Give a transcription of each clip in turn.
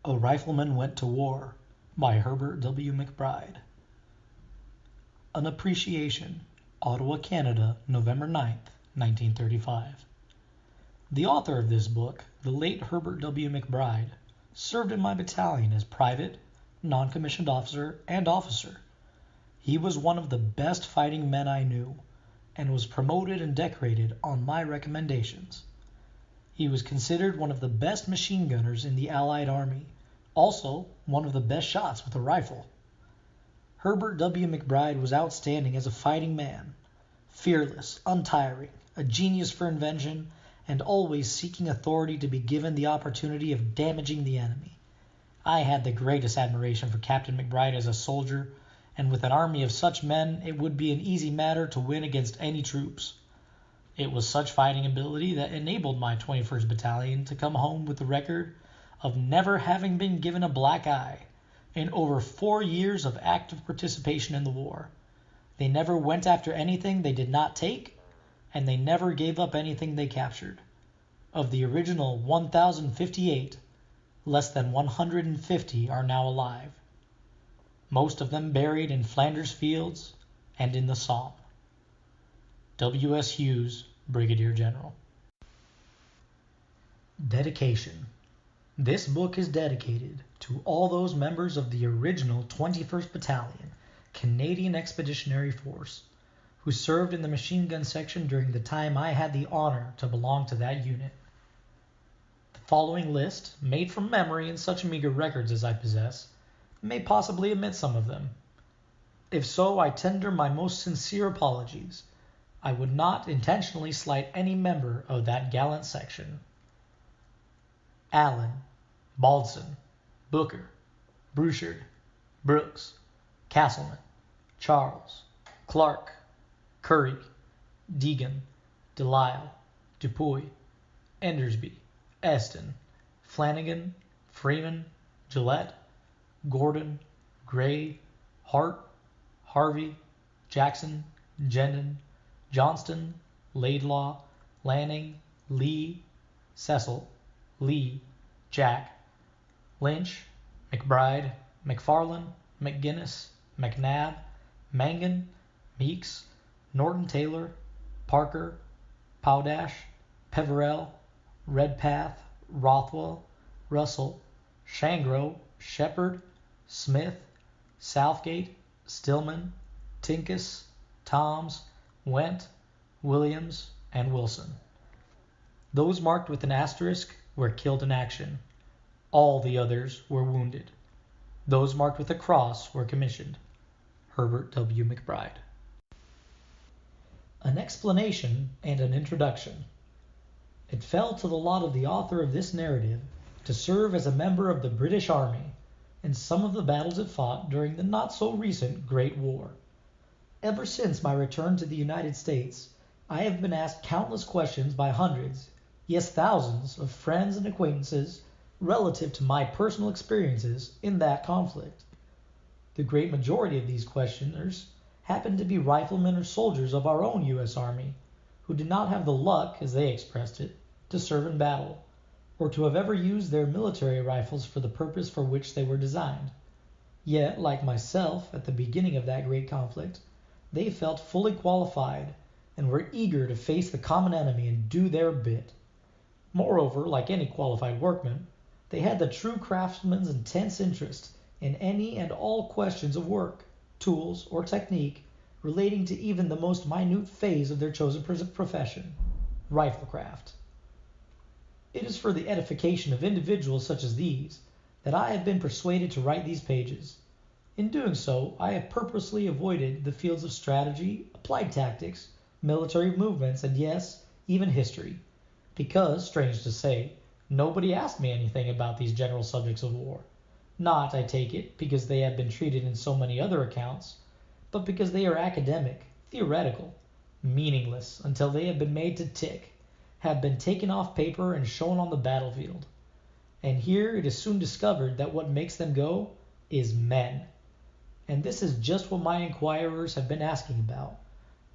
A Rifleman Went to War by Herbert W. McBride. An Appreciation, Ottawa, Canada, November 9th, 1935. The author of this book, the late Herbert W. McBride, served in my battalion as private, non-commissioned officer, and officer. He was one of the best fighting men I knew, and was promoted and decorated on my recommendations. He was considered one of the best machine gunners in the Allied Army, also one of the best shots with a rifle. Herbert W. McBride was outstanding as a fighting man, fearless, untiring, a genius for invention, and always seeking authority to be given the opportunity of damaging the enemy. I had the greatest admiration for Captain McBride as a soldier, and with an army of such men, it would be an easy matter to win against any troops. It was such fighting ability that enabled my 21st Battalion to come home with the record of never having been given a black eye in over 4 years of active participation in the war. They never went after anything they did not take, and they never gave up anything they captured. Of the original 1,058, less than 150 are now alive, most of them buried in Flanders fields and in the Somme. W.S. Hughes, Brigadier General. Dedication. This book is dedicated to all those members of the original 21st Battalion, Canadian Expeditionary Force, who served in the machine gun section during the time I had the honor to belong to that unit. The following list, made from memory in such meager records as I possess, may possibly omit some of them. If so, I tender my most sincere apologies. I would not intentionally slight any member of that gallant section. Allen, Baldson, Booker, Bouchard, Brooks, Castleman, Charles, Clark, Curry, Deegan, Delisle, Dupuy, Endersby, Eston, Flanagan, Freeman, Gillette, Gordon, Gray, Hart, Harvey, Jackson, Jenden, Johnston, Laidlaw, Lanning, Lee, Cecil, Lee, Jack, Lynch, McBride, McFarland, McGinnis, McNabb, Mangan, Meeks, Norton-Taylor, Parker, Powdash, Peverell, Redpath, Rothwell, Russell, Shangro, Shepard, Smith, Southgate, Stillman, Tinkus, Toms, Went, Williams, and Wilson. Those marked with an asterisk were killed in action. All the others were wounded. Those marked with a cross were commissioned. Herbert W. McBride. An explanation and an introduction. It fell to the lot of the author of this narrative to serve as a member of the British Army in some of the battles it fought during the not-so-recent Great War. Ever since my return to the United States, I have been asked countless questions by hundreds, yes thousands, of friends and acquaintances relative to my personal experiences in that conflict. The great majority of these questioners happened to be riflemen or soldiers of our own U.S. Army, who did not have the luck, as they expressed it, to serve in battle, or to have ever used their military rifles for the purpose for which they were designed. Yet, like myself at the beginning of that great conflict, they felt fully qualified and were eager to face the common enemy and do their bit. Moreover, like any qualified workman, they had the true craftsman's intense interest in any and all questions of work, tools, or technique relating to even the most minute phase of their chosen profession, riflecraft. It is for the edification of individuals such as these that I have been persuaded to write these pages. In doing so, I have purposely avoided the fields of strategy, applied tactics, military movements, and yes, even history, because, strange to say, nobody asked me anything about these general subjects of war. Not, I take it, because they have been treated in so many other accounts, but because they are academic, theoretical, meaningless until they have been made to tick, have been taken off paper and shown on the battlefield. And here it is soon discovered that what makes them go is men. And this is just what my inquirers have been asking about.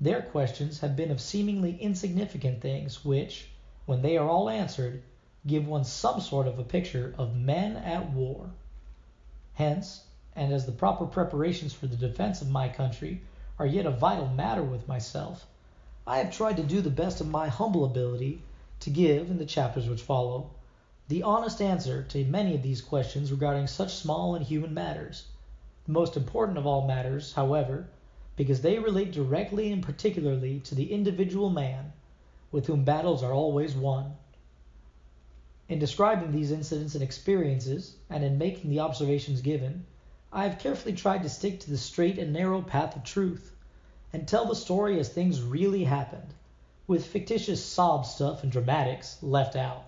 Their questions have been of seemingly insignificant things which, when they are all answered, give one some sort of a picture of men at war. Hence, and as the proper preparations for the defense of my country are yet a vital matter with myself, I have tried to do the best of my humble ability to give, in the chapters which follow, the honest answer to many of these questions regarding such small and human matters. The most important of all matters, however, because they relate directly and particularly to the individual man, with whom battles are always won. In describing these incidents and experiences, and in making the observations given, I have carefully tried to stick to the straight and narrow path of truth, and tell the story as things really happened, with fictitious sob stuff and dramatics left out.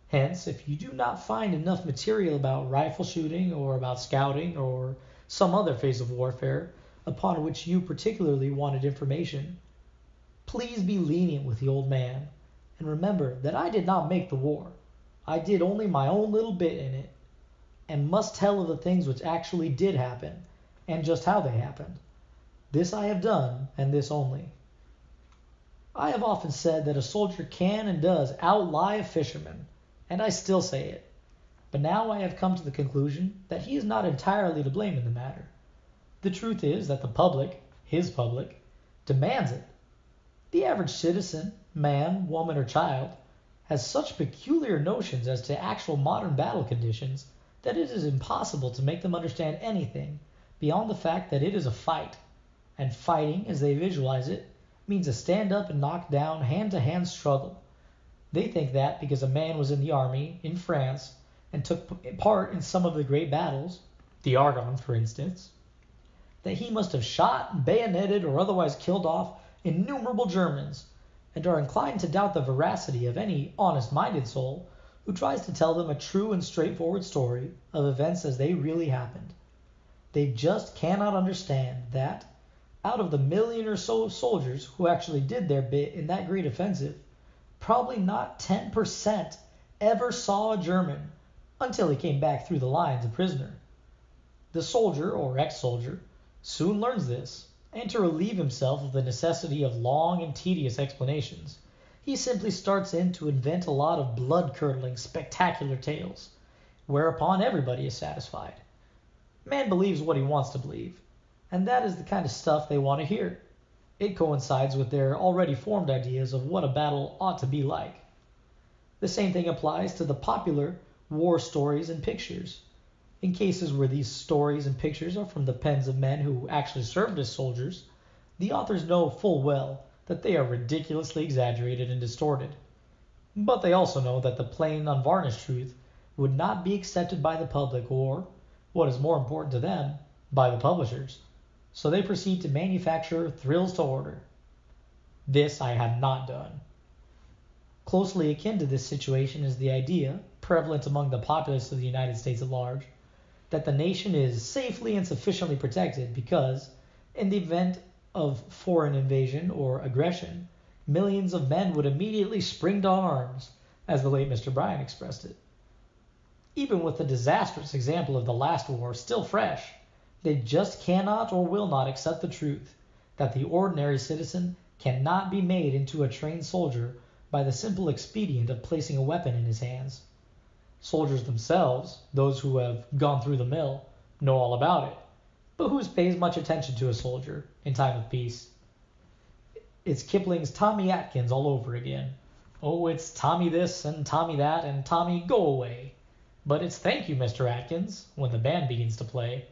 Hence, if you do not find enough material about rifle shooting or about scouting or some other phase of warfare upon which you particularly wanted information, please be lenient with the old man, and remember that I did not make the war. I did only my own little bit in it, and must tell of the things which actually did happen, and just how they happened. This I have done, and this only. I have often said that a soldier can and does outlie a fisherman, and I still say it. But now I have come to the conclusion that he is not entirely to blame in the matter. The truth is that the public, his public, demands it. The average citizen, man, woman, or child, has such peculiar notions as to actual modern battle conditions that it is impossible to make them understand anything beyond the fact that it is a fight, and fighting, as they visualize it, means a stand-up and knock-down, hand-to-hand struggle. They think that because a man was in the army in France and took part in some of the great battles, the Argonne, for instance, that he must have shot, bayoneted, or otherwise killed off innumerable Germans, and are inclined to doubt the veracity of any honest-minded soul who tries to tell them a true and straightforward story of events as they really happened. They just cannot understand that, out of the million or so of soldiers who actually did their bit in that great offensive, probably not 10% ever saw a German until he came back through the lines a prisoner. The soldier, or ex-soldier, soon learns this, and to relieve himself of the necessity of long and tedious explanations, he simply starts in to invent a lot of blood-curdling, spectacular tales, whereupon everybody is satisfied. Man believes what he wants to believe, and that is the kind of stuff they want to hear. It coincides with their already formed ideas of what a battle ought to be like. The same thing applies to the popular war stories and pictures. In cases where these stories and pictures are from the pens of men who actually served as soldiers, the authors know full well that they are ridiculously exaggerated and distorted. But they also know that the plain, unvarnished truth would not be accepted by the public or, what is more important to them, by the publishers. So they proceed to manufacture thrills to order. This I have not done. Closely akin to this situation is the idea, prevalent among the populace of the United States at large, that the nation is safely and sufficiently protected because, in the event of foreign invasion or aggression, millions of men would immediately spring to arms, as the late Mr. Bryan expressed it. Even with the disastrous example of the last war still fresh, they just cannot or will not accept the truth that the ordinary citizen cannot be made into a trained soldier by the simple expedient of placing a weapon in his hands. Soldiers themselves, those who have gone through the mill, know all about it, but who pays much attention to a soldier in time of peace? It's Kipling's Tommy Atkins all over again. Oh, it's Tommy this and Tommy that and Tommy go away. But it's thank you, Mr. Atkins, when the band begins to play.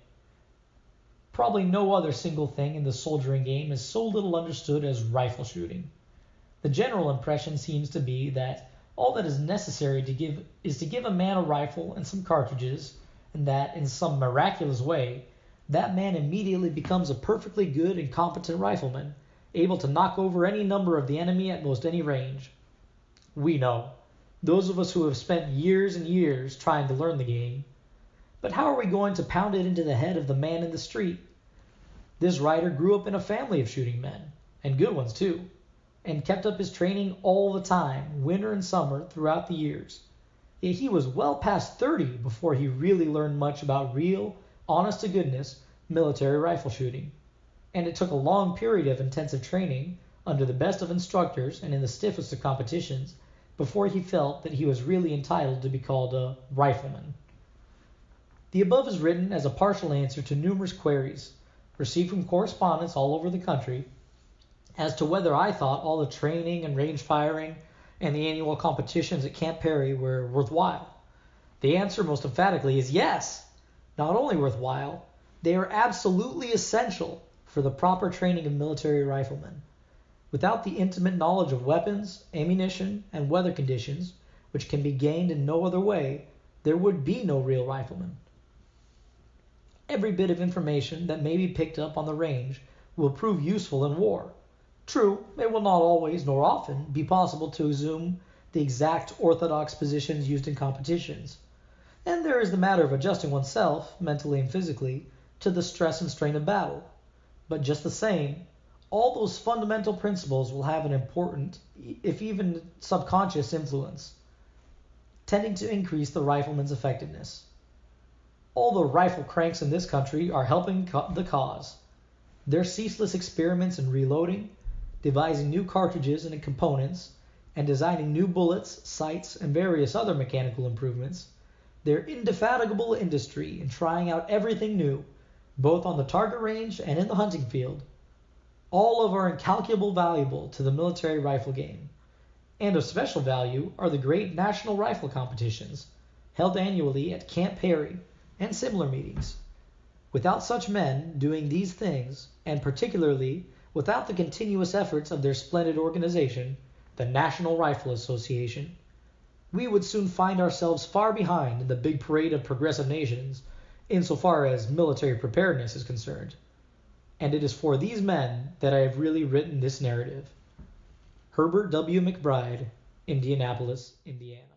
Probably no other single thing in the soldiering game is so little understood as rifle shooting. The general impression seems to be that all that is necessary is to give a man a rifle and some cartridges, and that, in some miraculous way, that man immediately becomes a perfectly good and competent rifleman, able to knock over any number of the enemy at most any range. We know, those of us who have spent years and years trying to learn the game. But how are we going to pound it into the head of the man in the street? This writer grew up in a family of shooting men, and good ones too, and kept up his training all the time, winter and summer, throughout the years. Yet he was well past 30 before he really learned much about real, honest-to-goodness, military rifle shooting. And it took a long period of intensive training, under the best of instructors and in the stiffest of competitions, before he felt that he was really entitled to be called a rifleman. The above is written as a partial answer to numerous queries received from correspondents all over the country as to whether I thought all the training and range firing and the annual competitions at Camp Perry were worthwhile. The answer most emphatically is yes. Not only worthwhile, they are absolutely essential for the proper training of military riflemen. Without the intimate knowledge of weapons, ammunition, and weather conditions, which can be gained in no other way, there would be no real rifleman. Every bit of information that may be picked up on the range will prove useful in war. True, it will not always nor often be possible to assume the exact orthodox positions used in competitions, and there is the matter of adjusting oneself, mentally and physically, to the stress and strain of battle. But just the same, all those fundamental principles will have an important, if even subconscious, influence, tending to increase the rifleman's effectiveness. All the rifle cranks in this country are helping the cause. Their ceaseless experiments in reloading, devising new cartridges and components, and designing new bullets, sights, and various other mechanical improvements, their indefatigable industry in trying out everything new, both on the target range and in the hunting field, all of are incalculable valuable to the military rifle game. And of special value are the great national rifle competitions, held annually at Camp Perry and similar meetings. Without such men doing these things, and particularly without the continuous efforts of their splendid organization, the National Rifle Association, we would soon find ourselves far behind in the big parade of progressive nations insofar as military preparedness is concerned. And it is for these men that I have really written this narrative. Herbert W. McBride, Indianapolis, Indiana.